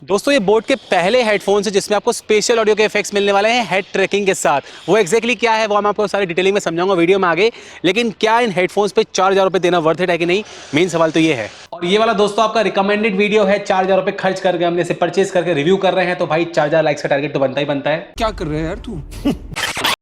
दोस्तों ये बोट के पहले हेडफोन्स है जिसमें आपको स्पेशल ऑडियो के इफेक्ट्स मिलने वाले हैं हेड ट्रैकिंग के साथ। वो एक्जैक्टली क्या है वो मैं आपको सारी डिटेलिंग में समझाऊंगा वीडियो में आगे। लेकिन क्या इन हेडफोन्स पे 4,000 रुपये देना वर्थ इट है कि नहीं, मेन सवाल तो ये है। और ये वाला दोस्तों आपका रिकमेंडेड वीडियो है। 4,000 रुपये खर्च करके हमने इसे परचेज करके रिव्यू कर रहे हैं, तो भाई 4,000 लाइक्स का टारगेट तो बनता ही बनता है। क्या कर रहे हैं यार तू?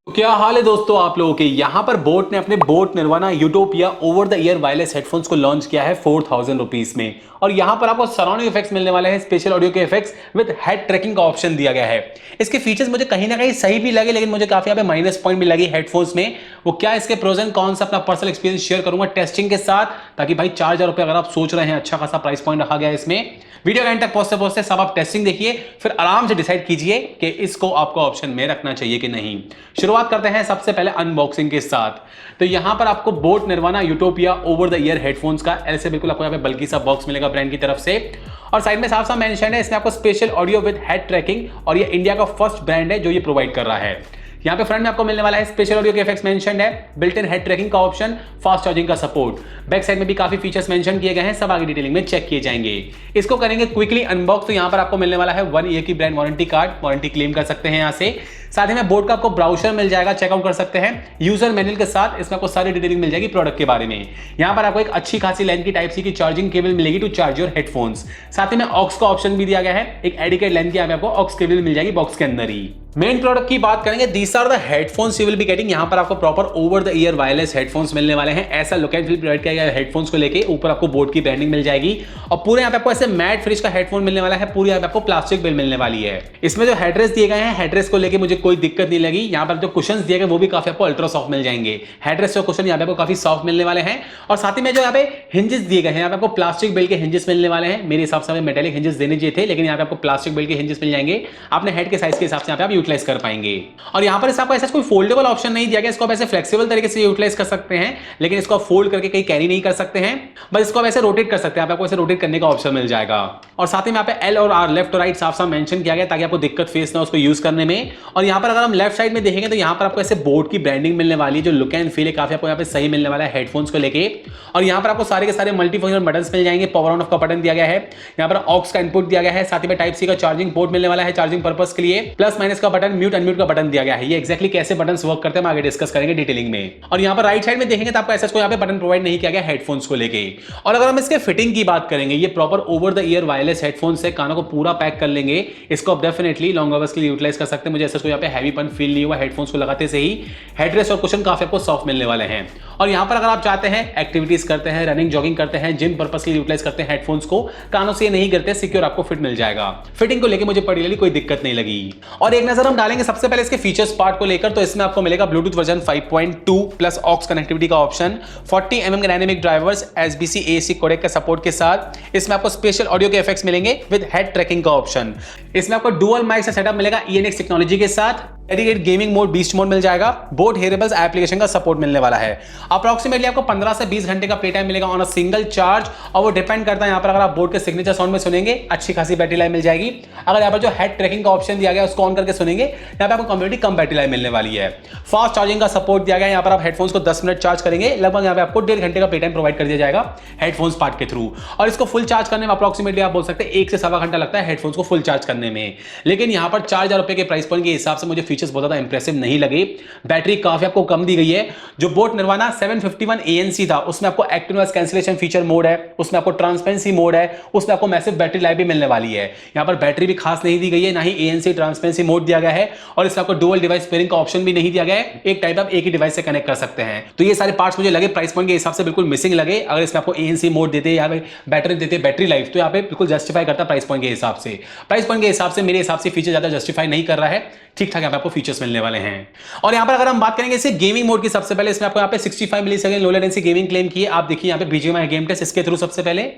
तो क्या हाल है दोस्तों आप लोगों के। यहां पर बोट ने अपने boAt Nirvana Utopia over the ear wireless headphones को लॉन्च किया है 4,000 रुपीज में। और यहां पर आपको सराउंडिंग इफेक्ट्स मिलने वाले हैं, स्पेशल ऑडियो के इफेक्ट्स विद हेड ट्रैकिंग का ऑप्शन दिया गया है। इसके फीचर्स मुझे कहीं ना कहीं सही भी लगे, लेकिन मुझे काफी यहाँ पे माइनस पॉइंट भी लगी हेडफोन्स में। वो क्या, इसके प्रोज एंड कॉन्स अपना पर्सनल एक्सपीरियंस शेयर करूंगा टेस्टिंग के साथ, ताकि भाई 4,000 रुपये अगर आप सोच रहे हैं, अच्छा खासा प्राइस पॉइंट रखा गया है इसमें। वीडियो एंड तक पहुंचते पहुंचते सब आप टेस्टिंग देखिए, फिर आराम से डिसाइड कीजिए कि इसको आपको ऑप्शन में रखना चाहिए कि नहीं। शुरुआत करते हैं सबसे पहले अनबॉक्सिंग के साथ। तो यहां पर आपको boAt Nirvana Utopia over the ear headphones का ऐसे बिल्कुल आपको यहाँ पे बल्कि सा बॉक्स मिलेगा ब्रांड की तरफ से। और साइड में साफ साफ मेंशन है इसमें आपको special audio with head tracking, और ये इंडिया का फर्स्ट ब्रांड है जो ये प्रोवाइड कर रहा है। यहाँ पे फ्रंट में आपको मिलने वाला है स्पेशल ऑडियो के इफेक्ट्स मेंशन्ड है, बिल्ट इन हेड ट्रैकिंग का ऑप्शन, फास्ट चार्जिंग का सपोर्ट। बैक साइड में भी काफी फीचर्स मेंशन किए गए हैं, सब आगे डिटेलिंग में चेक किए जाएंगे। इसको करेंगे क्विकली अनबॉक्स। तो यहाँ पर आपको मिलने वाला है 1 ईयर की brand warranty card, warranty claim कर सकते हैं यहाँ से। साथ ही में बोट का आपको ब्राउजर मिल जाएगा, चेकआउट कर सकते हैं यूजर मैनुअल के साथ। इसमें आपको सारी डिटेलिंग मिल जाएगी प्रोडक्ट के बारे में। यहाँ पर आपको एक अच्छी खासी लेंथ की टाइप सी की चार्जिंग केबल मिलेगी टू चार्ज योर हेडफोन्स। साथ ही में ऑक्स का ऑप्शन भी दिया गया है, एक एडिकेट लेंथ की यहाँ पे आपको ऑक्स केबल मिल जाएगी बॉक्स के अंदर ही। मेन प्रोडक्ट की बात करेंगे, these are the headphones you will be getting. यहाँ पर आपको proper over the ear wireless headphones मिलने वाले हैं। ऐसा लुक एंड फील प्रोवाइड किया गया है हेडफोन्स को लेके। ऊपर आपको बोट की ब्रांडिंग मिल जाएगी, और पूरे यहाँ पे आपको ऐसे मैट फिनिश का हेडफोन मिलने वाला है। पूरी यहाँ पे आपको प्लास्टिक बिल मिलने वाली है। इसमें जो हेडरेस्ट दिए गए हैं, हेडरेस्ट को लेके मुझे कोई दिक्कत नहीं लगी। यहाँ पर जो कुशन्स दिए गए वो भी काफी आपको अल्ट्रा सॉफ्ट मिल जाएंगे। हेडरेस्ट और कुशन यहाँ पे आपको काफी सॉफ्ट मिलने वाले हैं। और साथ ही में जो यहाँ पे हिंजेस दिए गए हैं, यहाँ पे आपको प्लास्टिक बिल के हिंजेस मिलने वाले हैं। मेरे हिसाब से मेटेलिक हिंजेस देने चाहिए थे, लेकिन यहाँ पे आपको प्लास्टिक बिल के हिंजेस मिल जाएंगे। अपने हेड के साइज के हिसाब से यहाँ पे आप यूटिलाइज कर पाएंगे। और यहाँ पर आपको ऐसा कोई फोल्डेबल ऑप्शन नहीं दिया गया, इसको आप ऐसे फ्लेक्सिबल तरीके से यूटिलाइज कर सकते हैं, लेकिन इसको आप फोल्ड करके कहीं कैरी नहीं कर सकते हैं। बस इसको आप ऐसे रोटेट कर सकते हैं, आपको ऐसे रोटेट करने का ऑप्शन मिल जाएगा। और साथ ही में यहाँ पे एल और आर, लेफ्ट और राइट साफ साफ मेंशन किया गया, ताकि आपको दिक्कत फेस ना उसको यूज करने में। और यहाँ पर अगर हम लेफ्ट साइड में देखेंगे तो यहाँ पर आपको ऐसे बोट की ब्रांडिंग मिलने वाली है, जो लुक एंड फील है काफी आपको यहाँ पे सही मिलने वाला है हेडफोन्स को लेके। और यहाँ पर आपको सारे के सारे मल्टी फंक्शन बटन मिल जाएंगे। पावर ऑन ऑफ का बटन दिया गया है, यहाँ पर ऑक्स का इनपुट दिया गया है, साथ ही में टाइप सी का चार्जिंग पोर्ट मिलने वाला है चार्जिंग पर्पस के लिए। प्लस माइनस का बटन, म्यूट अनम्यूट का बटन दिया गया है। ये एक्जैक्टली कैसे बटन्स वर्क करते हैं हम आगे डिस्कस करेंगे डिटेलिंग में। और यहाँ पर राइट साइड में देखेंगे तो आपको ऐसा कोई यहाँ पे बटन प्रोवाइड नहीं किया गया हेडफोन्स को लेके। और अगर हम इसके फिटिंग की बात करेंगे, ये proper over the ear wireless headphone से कानों को पूरा पैक कर लेंगे। इसको आप डेफिनेटली लॉन्ग आवर्स के लिए यूटिलाइज कर सकते हैं। मुझे ऐसा कोई यहाँ पे हैवीपन फील नहीं हुआ हेडफोन्स को लगाते से ही। हेडरेस्ट और कुशन काफी आपको सॉफ्ट मिलने वाले हैं। और यहाँ पर अगर आप चाहते हैं एक्टिविटीज करते हैं, रनिंग जॉगिंग करते हैं, जिम पर्पस के लिए यूटिलाइज करते हैं हेडफोन्स को, कानों से नहीं करते, सिक्योर आपको फिट मिल जाएगा। फिटिंग को लेकर मुझे पर्टिकुलरली कोई दिक्कत नहीं लगी। और एक नजर हम डालेंगे सबसे पहले इसके फीचर्स पार्ट को लेकर। तो इसमें आपको मिलेगा Bluetooth version 5.2 plus aux connectivity का ऑप्शन, 40 mm के dynamic drivers, SBC AAC codec के सपोर्ट के साथ। इसमें आपको स्पेशल ऑडियो के इफेक्ट्स मिलेंगे विद हेड ट्रैकिंग का ऑप्शन। इसमें आपको डुअल माइक से सेटअप मिलेगा ENX टेक्नोलॉजी के साथ। Dedicated gaming mode, beast mode मिल जाएगा। बोट हेरेबल्स एप्लीकेशन का सपोर्ट मिलने वाला है। अप्रोक्सीमेटली आपको 15 से 20 घंटे का प्ले टाइम मिलेगा ऑन अ सिंगल चार्ज। और वो डिपेंड करता है यहाँ पर, अगर आप बोट के सिग्नेचर साउंड में सुनेंगे अच्छी खासी बैटरी लाइफ मिल जाएगी। अगर यहाँ पर जो हेड ट्रैकिंग का ऑप्शन दिया गया उसको ऑन करके सुनेंगे, यहाँ पे आपको कम्युनिटी कम बैटरी लाइफ मिलने वाली है। फास्ट चार्जिंग का सपोर्ट दिया गया है। यहाँ पर आप हेडफोन्स को 10 मिनट चार्ज करेंगे, लगभग यहाँ पे आपको 1.5 घंटे का प्ले टाइम प्रोवाइड कर दिया जाएगा हेडफोन्स पार्ट के थ्रू। और इसको फुल चार्ज करने में अप्रोक्सीमेटली आप बोल सकते हैं 1 से सवा घंटा लगता है हेडफोन्स को फुल चार्ज करने में। लेकिन यहाँ पर 4,000 रुपए के प्राइस पॉइंट के हिसाब से मुझे फीचर्स बहुत ज्यादा इंप्रेसिव नहीं लगे। बैटरी काफी आपको कम दी गई है। जो बोट निर्वाणा 751 ANC था, उसमें आपको active noise cancellation feature mode है, उसमें आपको ट्रांसपेरेंसी मोड है, उसमें आपको मैसिव बैटरी लाइफ भी मिलने वाली है। यहाँ पर बैटरी भी खास नहीं दी गई है, ना ही ANC ट्रांसपेरेंसी मोड दिया गया है। और इसमें आपको डुअल डिवाइस पेयरिंग का ऑप्शन भी नहीं दिया गया है। एक टाइप आप एक ही डिवाइस से कनेक्ट कर सकते हैं। तो ये सारे पार्ट्स मुझे लगे प्राइस पॉइंट के हिसाब से बिल्कुल मिसिंग लगे। अगर इसमें आपको ANC मोड देते, यहाँ पे बैटरी देते, बैटरी लाइफ, तो यहाँ पे बिल्कुल जस्टिफाई करता प्राइस पॉइंट के हिसाब से। प्राइस पॉइंट के हिसाब से मेरे हिसाब से फीचर ज्यादा जस्टिफाई नहीं कर रहा है। ठीक ठाक यहाँ पे आपको फीचर्स मिलने वाले हैं। और यहाँ पर अगर हम बात करेंगे इसे गेमिंग मोड की, सबसे पहले इसमें आपको यहाँ पे 65 millisecond low latency gaming claim की है। आप देखिए यहाँ पे BGMI गेम टेस्ट इसके थ्रू सबसे पहले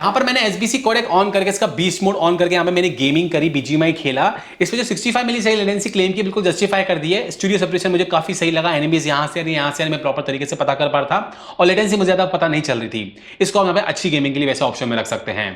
यहाँ पर मैंने एसबीसी कोडेक ऑन करके इसका बीस्ट मोड ऑन करके यहाँ पे मैंने गेमिंग करी, बीजीएमआई खेला। इसमें जो 65 मिली सेकंड लेटेंसी क्लेम की बिल्कुल जस्टिफाई कर दी है। स्टूडियो सेपरेशन मुझे काफी सही लगा, एनिमीज यहाँ से मैं प्रॉपर तरीके से पता कर पा रहा था और लेटेंसी मुझे ज्यादा पता नहीं चल रही थी। इसको हम यहाँ पे अच्छी गेमिंग के लिए वैसे ऑप्शन में रख सकते हैं।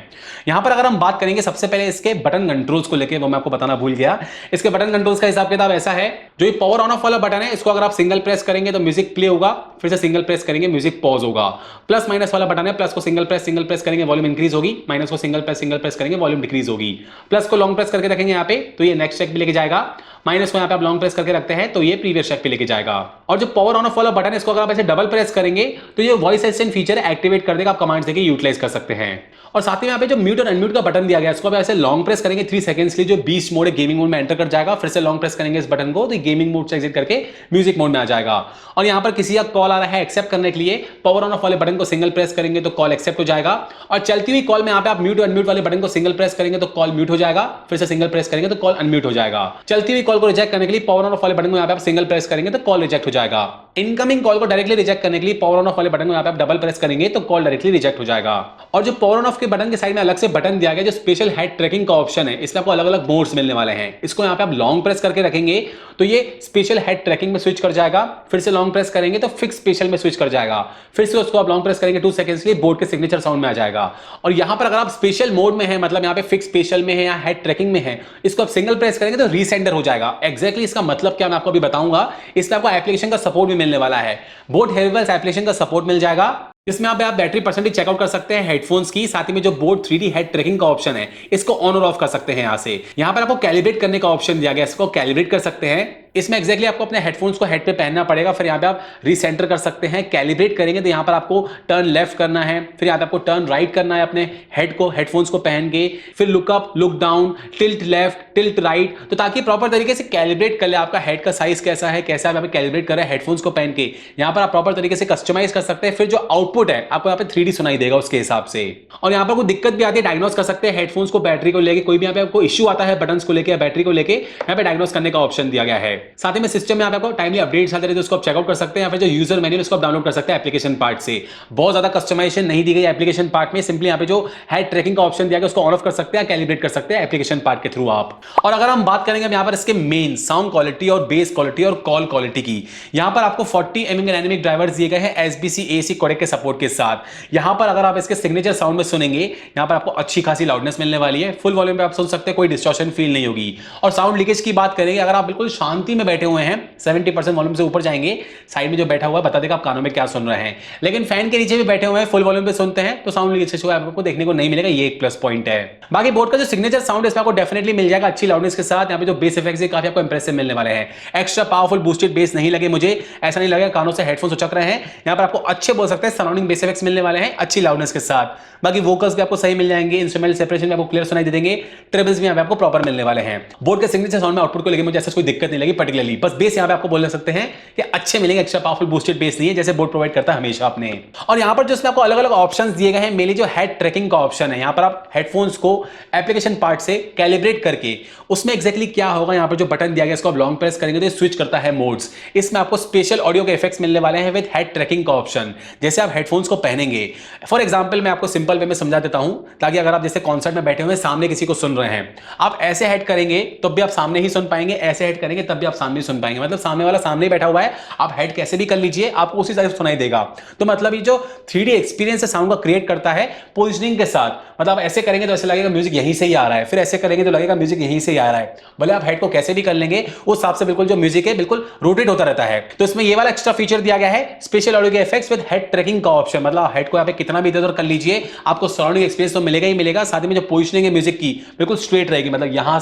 यहाँ पर अगर हम बात करेंगे सबसे पहले इसके बटन कंट्रोल्स को लेकर, वो मैं आपको बताना भूल गया। इसके बटन कंट्रोल्स का हिसाब किताब ऐसा है, जो ये पावर ऑन ऑफ वाला बटन है इसको अगर आप सिंगल प्रेस करेंगे तो म्यूजिक प्ले होगा, फिर से सिंगल प्रेस करेंगे म्यूजिक पॉज होगा। प्लस माइनस वाला बटन है, प्लस को सिंगल प्रेस करेंगे वॉल्यूम इंक्रीज होगी, माइनस को सिंगल प्रेस करेंगे वॉल्यूम डिक्रीज होगी। प्लस को लॉन्ग प्रेस करके रखेंगे यहाँ पे तो ये नेक्स्ट ट्रैक पे लेके जाएगा, माइनस को यहाँ पे आप लॉन्ग प्रेस करके रखते हैं तो ये प्रीवियस ट्रैक पे लेके जाएगा। और जो पावर ऑन ऑफ वाला बटन है इसको अगर आप ऐसे डबल प्रेस करेंगे तो ये वॉइस असिस्टेंट फीचर एक्टिवेट कर देगा, आप कमांड्स देके यूटिलाइज कर सकते हैं। और साथ ही यहाँ पे जो म्यूट और अनम्यूट का बटन दिया गया है इसको आप ऐसे लॉन्ग प्रेस करेंगे 3 सेकंड्स के लिए, जो बीस्ट मोड है गेमिंग मोड में एंटर कर जाएगा, फिर से लॉन्ग प्रेस करेंगे इस बटन को तो गेमिंग मोड से एग्जिट करके म्यूजिक मोड में आ जाएगा। और यहाँ पर किसी का कॉल आ रहा है एक्सेप्ट करने के लिए पावर ऑन ऑफ वाले बटन को सिंगल प्रेस करेंगे तो कॉल एक्सेप्ट हो जाएगा। और चलती हुई कॉल में यहाँ पे आप म्यूट और अनम्यूट वाले बटन को सिंगल प्रेस करेंगे तो कॉल म्यूट हो जाएगा, फिर से सिंगल प्रेस करेंगे तो कॉल अनम्यूट हो जाएगा। चलती हुई कॉल को रिजेक्ट करने के लिए पावर ऑन ऑफ वाले बटन को यहाँ पे आप सिंगल प्रेस करेंगे तो कॉल रिजेक्ट हो जाएगा। इनकमिंग कॉल को डायरेक्टली रिजेक्ट करने के लिए पावर ऑन ऑफ वाले बटन को यहाँ पे आप डबल प्रेस करेंगे तो कॉल डायरेक्टली रिजेक्ट हो जाएगा। और जो पावर ऑन ऑफ के बटन के साइड में अलग से बटन दिया गया जो स्पेशल हेड ट्रैकिंग का ऑप्शन है, इसमें आपको अलग अलग मोड्स मिलने वाले हैं। इसको यहाँ पे आप लॉन्ग प्रेस करके रखेंगे तो ये स्पेशल हेड ट्रैकिंग में स्विच कर जाएगा, फिर से लॉन्ग प्रेस करेंगे तो फिक्स स्पेशल में स्विच कर जाएगा, फिर से उसको आप लॉन्ग प्रेस करेंगे 2 सेकंड्स के लिए बोर्ड के सिग्नेचर साउंड में आ जाएगा। और यहाँ पर अगर आप स्पेशल मोड में है, मतलब यहाँ पे फिक्स स्पेशल में है या हेड ट्रैकिंग में है, इसको आप सिंगल प्रेस करेंगे तो रीसेंडर हो जाएगा। एग्जैक्टली इसका मतलब क्या मैं आपको अभी बताऊंगा। इसमें आपको एप्लीकेशन का सपोर्ट भी मिलने वाला है, बोट हेयरवेल्स एप्लीकेशन का सपोर्ट मिल जाएगा, इसमें आप बैटरी परसेंटेज चेकआउट कर सकते हैं हेडफोन्स की। साथ ही में जो बोट 3D हेड ट्रैकिंग का ऑप्शन है इसको ऑन और ऑफ कर सकते हैं। यहाँ से यहाँ पर आपको कैलिब्रेट करने का ऑप्शन दिया गया, इसको कैलिब्रेट कर सकते हैं। इसमें एक्जैक्टली आपको अपने हेडफोन्स को हेड पे पहनना पड़ेगा, फिर यहाँ पे आप रीसेंटर कर सकते हैं। कैलिब्रेट करेंगे तो यहाँ पर आपको टर्न लेफ्ट करना है, फिर यहाँ पे आपको टर्न राइट करना है अपने हेड को हेडफोन्स को पहन के, फिर look up look down, tilt left tilt right, तो ताकि प्रॉपर तरीके से कैलिब्रेट कर ले आपका हेड का साइज कैसा है, कैसा आप यहाँ पे कैलिब्रेट कर रहे हैं हेडफोन्स को पहन के। यहाँ पर आप प्रॉपर तरीके से कस्टमाइज कर सकते हैं, फिर जो आउटपुट है आपको यहाँ पे 3D सुनाई देगा उसके हिसाब से। और यहाँ पर कोई दिक्कत भी आती है डायग्नोस कर सकते हैं हेडफोन्स को, बैटरी को लेके कोई भी यहाँ पे आपको इश्यू आता है बटन्स को लेके या बैटरी को लेके, यहाँ पे डायग्नोस करने का ऑप्शन दिया गया है। साथ ही में सिस्टम में आपको टाइमली अपडेट्स आते रहते हैं, उसको आप चेकआउट कर सकते हैं। यहाँ पे जो यूजर मैनुअल उसको आप डाउनलोड कर सकते हैं एप्लीकेशन पार्ट से। बहुत ज्यादा कस्टमाइजेशन नहीं दी गई एप्लीकेशन पार्ट में, सिंपली यहाँ पे जो हेड ट्रैकिंग का ऑप्शन दिया गया उसको ऑन ऑफ कर सकते हैं, कैलिब्रेट कर सकते हैं एप्लीकेशन पार्ट के थ्रू आप। और अगर हम बात करेंगे यहाँ पर इसके मेन साउंड क्वालिटी और बेस क्वालिटी और कॉल क्वालिटी की, यहाँ पर आपको 40 mm डायनेमिक ड्राइवर्स दिए गए हैं एसबीसी एसी कोडेक के सपोर्ट के साथ। यहाँ पर अगर आप इसके सिग्नेचर साउंड में सुनेंगे, यहाँ पर आपको अच्छी खासी लाउडनेस मिलने वाली है, फुल वॉल्यूम पे आप सुन सकते हैं, कोई डिस्टॉर्शन फील नहीं होगी। और साउंड लीकेज की बात करेंगे, अगर आप बिल्कुल शांति में बैठे हुए हैं 70% वॉल्यूम से ऊपर जाएंगे, साइड में जो बैठा हुआ है बता देगा आप कानों में क्या सुन रहे हैं। लेकिन फैन के नीचे भी बैठे हुए हैं फुल वॉल्यूम पे सुनते हैं तो साउंड लीकेज आपको देखने को नहीं मिलेगा, ये एक प्लस पॉइंट है। बाकी बोर्ड का जो सिग्नेचर साउंड है इसमें आपको डेफिनेटली मिल जाएगा अच्छी लाउडनेस के साथ। यहाँ पे जो बेस इफेक्ट्स है काफी आपको इंप्रेसिव मिलने वाले हैं। एक्स्ट्रा पावरफुल बूस्टेड बेस नहीं लगे मुझे, ऐसा नहीं लगा कानों से हेडफोन्स उचक रहे हैं। यहाँ पर आपको अच्छे बोल सकते हैं सराउंडिंग बेस इफेक्ट्स मिलने वाले हैं अच्छी लाउडनेस के साथ। बाकी वोकल्स भी आपको सही मिल जाएंगे, इंस्ट्रूमेंटल सेपरेशन भी आपको क्लियर सुनाई दे देंगे, ट्रेबल्स भी यहाँ पे आपको प्रॉपर मिलने वाले हैं। बोर्ड के सिग्नेचर साउंड में आउटपुट को लेकर मुझे ऐसा कोई दिक्कत नहीं लगी पर्टिकुलरली, बस बेस यहाँ पे आपको बोल सकते हैं कि अच्छे मिलेंगे, एक्स्ट्रा पावरफुल बूस्टेड बेस नहीं है जैसे बोर्ड प्रोवाइड करता है हमेशा अपने। और यहाँ पर जो इसमें आपको अलग अलग ऑप्शंस दिए गए हैं, मेनली जो हेड ट्रैकिंग का ऑप्शन है, यहाँ पर आप हेडफोन्स को एप्लीकेशन पार्ट से कैलिब्रेट करके उसमें एक्जैक्टली क्या होगा, यहाँ पर जो बटन दिया गया इसको आप लॉन्ग प्रेस करेंगे तो स्विच करता है मोड्स। इसमें आपको स्पेशल ऑडियो के इफेक्ट्स मिलने वाले हैं विद हेड ट्रैकिंग का ऑप्शन, जैसे आप हेडफोन्स को पहनेंगे। फॉर एग्जांपल मैं आपको सिंपल वे में समझा देता हूं ताकि अगर आप जैसे कॉन्सर्ट में बैठे हुए सामने किसी को सुन रहे हैं, आप ऐसे हेड करेंगे तब भी आप सामने ही सुन पाएंगे, ऐसे हेड करेंगे तब भी आप सामने ही सुन पाएंगे। मतलब सामने वाला सामने ही बैठा हुआ है, आप हेड कैसे भी कर लीजिए आपको उसी तरह सुनाई देगा। तो मतलब ये जो 3D एक्सपीरियंस है साउंड का क्रिएट करता है पोजिशनिंग के साथ, मतलब ऐसे करेंगे तो ऐसे लगेगा म्यूजिक यहीं से ही आ रहा है, फिर ऐसे करेंगे तो लगेगा म्यूजिक यहीं से ही आ रहा है। भले आप हेड को कैसे भी कर लेंगे उस हिसाब से बिल्कुल जो म्यूजिक है बिल्कुल रोटेट होता रहता है। तो इसमें ये वाला एक्स्ट्रा फीचर दिया गया है स्पेशल ऑडियो के इफेक्ट्स विद हेड ट्रैकिंग का ऑप्शन, मतलब हेड को यहाँ पे कितना भी इधर उधर कर लीजिए आपको सराउंडिंग एक्सपीरियंस तो मिलेगा ही मिलेगा। साथ में जो पोजिशनिंग है म्यूजिक की बिल्कुल स्ट्रेट रहेगी, मतलब यहां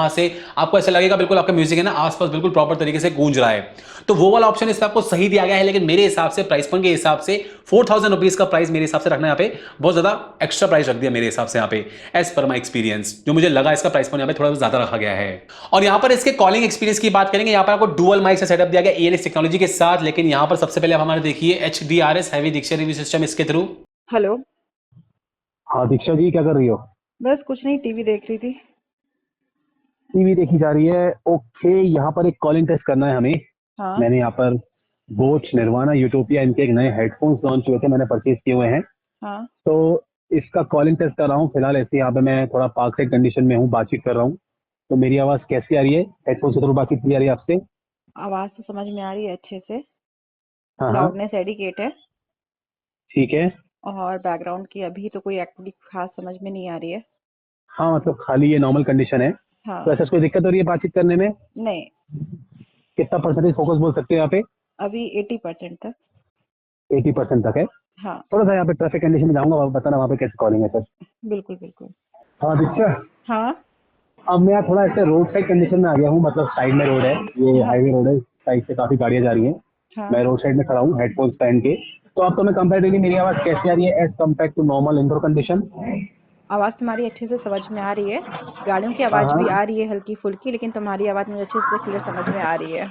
से आपको ऐसा लगेगा बिल्कुल आपका म्यूजिक है ना आसपास बिल्कुल प्रॉपर तरीके से गूंज रहा है। तो वो वाला ऑप्शन इसमें आपको सही दिया गया है, लेकिन मेरे हिसाब से प्राइस पॉइंट के हिसाब से 4000 रुपीज का प्राइस मेरे हिसाब से रखना यहाँ पे बहुत ज्यादा एक्स्ट्रा प्राइस रख दिया मेरे हिसाब से यहाँ पे, एज पर माई एक्सपीरियंस जो मुझे लगा इसका प्राइस पॉइंट यहाँ पे थोड़ा ज्यादा रखा गया है। और यहाँ पर इसके कॉलिंग एक्सपीरियंस की बात करेंगे, यहाँ पर आपको डुअल माइक से सेटअप दिया गया ANS टेक्नोलॉजी के साथ, लेकिन यहाँ पर सबसे पहले आप हमारे देखिए HDRS heavy dictionary review system इसके थ्रू। हेलो। हाँ दीक्षा जी, क्या कर रही हो? बस कुछ नहीं, टीवी देख रही थी। टीवी देखी जा रही है, ओके। यहाँ पर एक कॉलिंग टेस्ट करना है हमें। हाँ मैंने यहाँ पर बोट निर्वाणा यूटोपिया इनके एक नए हेडफोन्स लॉन्च हुए थे, मैंने परचेज किए हुए हैं। हाँ तो इसका कॉलिंग टेस्ट कर रहा हूँ फिलहाल। ऐसे यहाँ पे मैं थोड़ा पार्क साइड कंडीशन में हूँ, बातचीत कर रहा हूँ। तो मेरी आवाज़ कैसी आ रही है? हेडफोन से थोड़ी बातचीत की जा रही है आपसे? आवाज तो समझ में आ रही है अच्छे से। हाँ हाँ, लाउडनेस एडिकेट है। ठीक है। और बैकग्राउंड की अभी तो कोई एक्टिविटी खास समझ में नहीं आ रही है। हाँ मतलब खाली ये नॉर्मल कंडीशन है। हाँ। तो ऐसा कोई दिक्कत हो रही है बातचीत करने में? नहीं। कितना परसेंटेज फोकस बोल सकते हैं यहाँ पे? अभी 80% तक। 80% तक है। हाँ। थोड़ा सा यहाँ पे ट्रैफिक कंडीशन में जाऊंगा, बताना वहाँ पे कैसे कॉलिंग है सर। बिल्कुल बिल्कुल। हाँ दीक्षा, हाँ। अब मैं यहाँ थोड़ा ऐसे रोड साइड कंडीशन में आ गया हूँ, मतलब साइड में रोड है, ये हाँ। हाईवे रोड है, साइड से काफी गाड़ियाँ जा रही हैं। हाँ। मैं रोड साइड में खड़ा हूँ हेडफोन पहन के। तो अब तो मैं कंपेरेटिवली मेरी आवाज़ कैसी आ रही है as compared to normal indoor condition? आवाज तुम्हारी अच्छे से समझ में आ रही है। गाड़ियों की हाँ आवाज भी हाँ, आ रही है हल्की फुल्की, लेकिन तुम्हारी आवाज मुझे अच्छे से क्लियर समझ में आ रही है।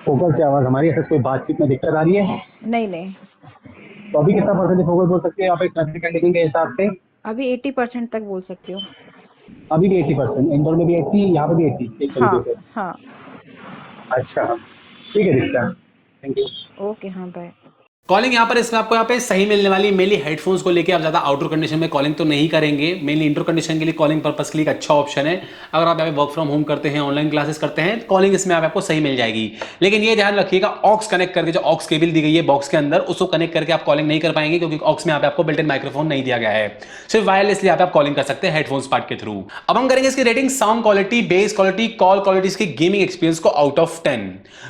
फोकस से आवाज़ हमारी, ऐसे कोई बातचीत में दिक्कत आ रही है? नहीं नहीं। तो अभी कितना परसेंटेज फोकस बोल सकते हैं यहाँ पे ट्रैफिक कंडीशन के हिसाब से? अभी 80% तक बोल सकती हूँ। अभी भी 80%, इंदौर में भी 80, यहाँ पे भी 80, एक हाँ। तरीके से। हाँ। अच्छा, ठीक है दीक्षा, थैंक यू। ओके। हाँ बाय। कॉलिंग यहाँ पर इसमें आपको यहाँ पे सही मिलने वाली। मेनली हेडफोन्स को लेके आप ज़्यादा आउटडोर कंडीशन में कॉलिंग तो नहीं करेंगे। मेनली इंडोर कंडीशन के लिए कॉलिंग पर्पस के लिए एक अच्छा ऑप्शन है। अगर आप यहाँ पे वर्क फ्रॉम होम करते हैं, ऑनलाइन क्लासेस करते हैं, कॉलिंग इसमें आपको सही मिल जाएगी। लेकिन ये ध्यान रखिएगा, ऑक्स कनेक्ट करके, जो ऑक्स केबल दी गई है बॉक्स के अंदर, उसको कनेक्ट करके आप कॉलिंग नहीं कर पाएंगे, क्योंकि ऑक्स में यहाँ पे आपको बिल्ट इन माइक्रोफोन नहीं दिया गया है। सिर्फ वायरलेसली आप कॉलिंग कर सकते हैं हेडफोन्स पार्ट के थ्रू। अब हम करेंगे इसकी rating, sound quality, base quality, call quality, इसकी गेमिंग एक्सपीरियंस को आउट ऑफ 10।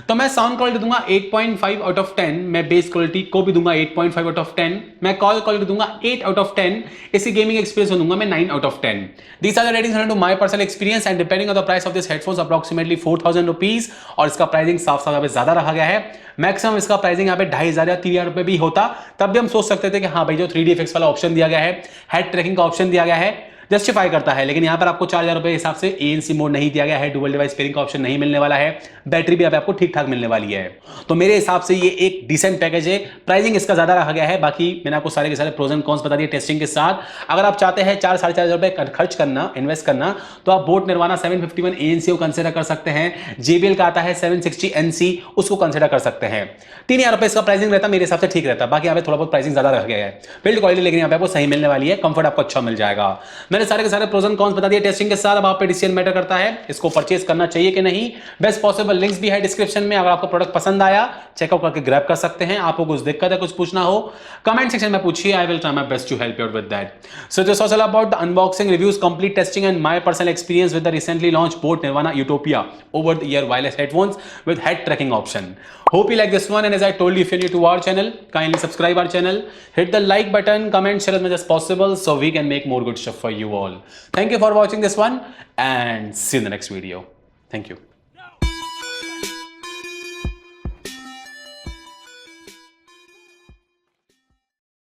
तो मैं साउंड क्वालिटी दूंगा 8.5 आउट ऑफ 10। मैं बेस क्वालिटी को भी दूंगा 8.5 आउट ऑफ 10। मैं कॉल क्वालिटी दूंगा 8 आउट ऑफ 10। इसी गेमिंग एक्सपीरियंस दूंगा मैं 9 out of 10। These are the ratings according to my personal experience and depending on the price of this headphones approximately 4000 rupees। और इसका प्राइसिंग साफ साफ यहाँ पे ज्यादा रखा गया है। मैक्सिमम इसका प्राइसिंग यहाँ पे 2500 या 3000 रुपए भी होता, तब भी हम सोच सकते थे कि हाँ भाई जो 3D इफेक्ट्स वाला ऑप्शन दिया गया है, हेड ट्रैकिंग का ऑप्शन दिया गया है, जस्टिफाई करता है। लेकिन यहाँ पर आपको 4000 रुपए के हिसाब से ANC मोड नहीं दिया गया है, डुअल डिवाइस पेयरिंग का ऑप्शन नहीं मिलने वाला है, बैटरी भी आपको ठीक ठाक मिलने वाली है। तो मेरे हिसाब से ये एक डिसेंट पैकेज है। प्राइसिंग इसका ज्यादा रखा गया है। बाकी मैंने आपको सारे के सारे प्रोज एंड कॉन्स बता दिए टेस्टिंग के साथ। अगर आप चाहते हैं 4-4.5 रुपए खर्च करना, इन्वेस्ट करना, तो आप बोट निर्वाणा 751 ANC को कंसिडर कर सकते हैं। JBL का आता है 760 NC, उसको कंसिडर कर सकते हैं। 3000 रुपए इसका प्राइसिंग रहता, मेरे हिसाब से ठीक रहता। बाकी यहाँ पे थोड़ा बहुत प्राइसिंग ज्यादा रख गया है। बिल्ड क्वालिटी लेकिन यहाँ पे आपको सही मिलने वाली है, कंफर्ट आपको अच्छा मिल जाएगा। मैंने सारे के सारे प्रोज एंड कॉन्स बता दिए टेस्टिंग के साथ। अब आप पे डिसीजन मैटर करता है इसको परचेज करना चाहिए कि नहीं। बेस्ट पॉसिबल लिंक्स भी है डिस्क्रिप्शन में। अगर आपको प्रोडक्ट पसंद आया, चेकआउट करके ग्रैब कर सकते हैं। आपको कुछ दिक्कत है, कुछ पूछना हो, कमेंट सेक्शन में पूछिए। I will try my best to help you out with that. So this was all about the unboxing, reviews, complete testing and my personal experience with the recently launched boAt Nirvana Utopia over the ear wireless headphones with head tracking option. Hope you like this one, and as I told you, if you're new to our channel, kindly subscribe our channel, hit the like button, comment, share as much as possible so we can make more good stuff for you all. Thank you for watching this one and see you in the next video. Thank you.